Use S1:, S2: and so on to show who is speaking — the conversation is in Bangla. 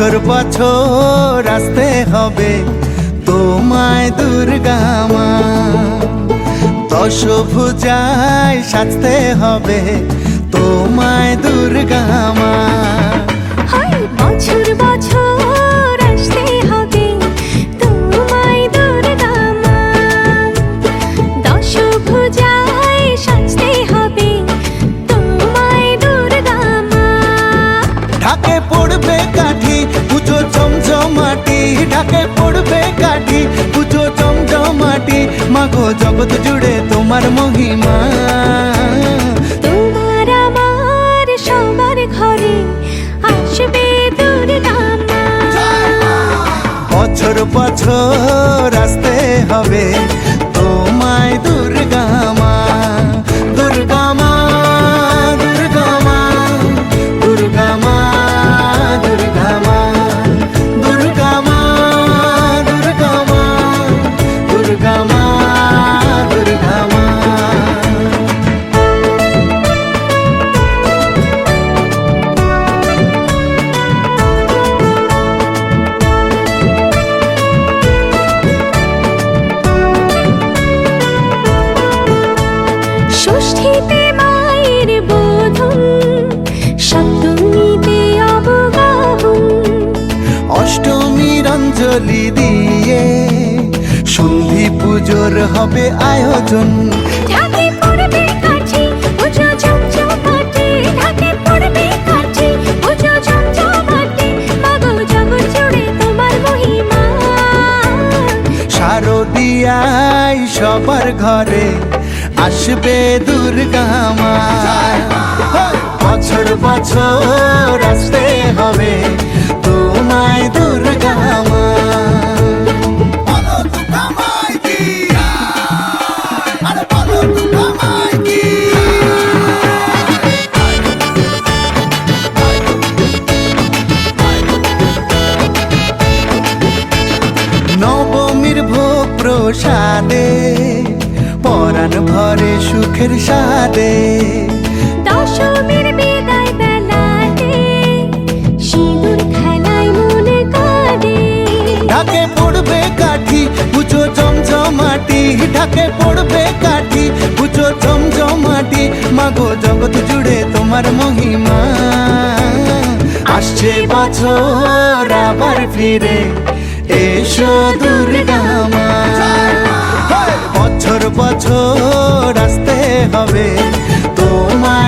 S1: বছর বছর আসতে হবে তোমায় দুর্গা মা, দশভুজায় সাজতে হবে তোমায় দুর্গা মা।
S2: বছর বছর আসতে হবে তোমায় দুর্গা মা, দশভুজায় সাজতে হবে তোমায় দুর্গা মা।
S1: ঢাকে পড়বে কাঠি পুজো জমজমাটি, ঢাকে পড়বে কাঠি পুজো জমজমাটি, মাগো জগৎ জুড়ে তোমার মহিমা।
S2: তোমার আমার সবার ঘরে আসবে দুর্গা মা,
S1: বছর বছর আসতে হবে তোমায় দুর্গা মা, দুর্গা মা, দুর্গা মা, দুর্গা মা, দুর্গা মা, দুর্গা মা, দুর্গা মা, দুর্গা মা, দুর্গা মা।
S2: ষষ্ঠীতে মায়ের বোধন, সপ্তমীতে অবগাহন,
S1: অষ্টমীর অঞ্জলি দিয়ে সন্ধি পুজোর হবে আয়োজন।
S2: ঢাকে পড়বে কাঠি পুজো জমজমাটি, ঢাকে পড়বে কাঠি পুজো জমজমাটি, মাগো জগৎ জুড়ে তোমার মহিমা।
S1: শারদিয়ায় সবার ঘরে আসবে দুর্গা মা, বছর বছর আসতে হবে তোমায় দুর্গা মা। নবমীর ভোগ প্রসাদে পরাণ ভরে সুখের সাদে,
S2: দশমীর বিদায় বেলাতে সিঁদুর খেলায় মনে কাঁদে।
S1: ঢাকে পড়বে কাঠি পুজো জমজমাটি, ঢাকে পড়বে কাঠি পুজো জমজমাটি, মাগো জগৎ জুড়ে তোমার মহিমা। আসছে বছর আবার ফিরে এসো দুর্গা মা, বছর বছর আসতে হবে তোমার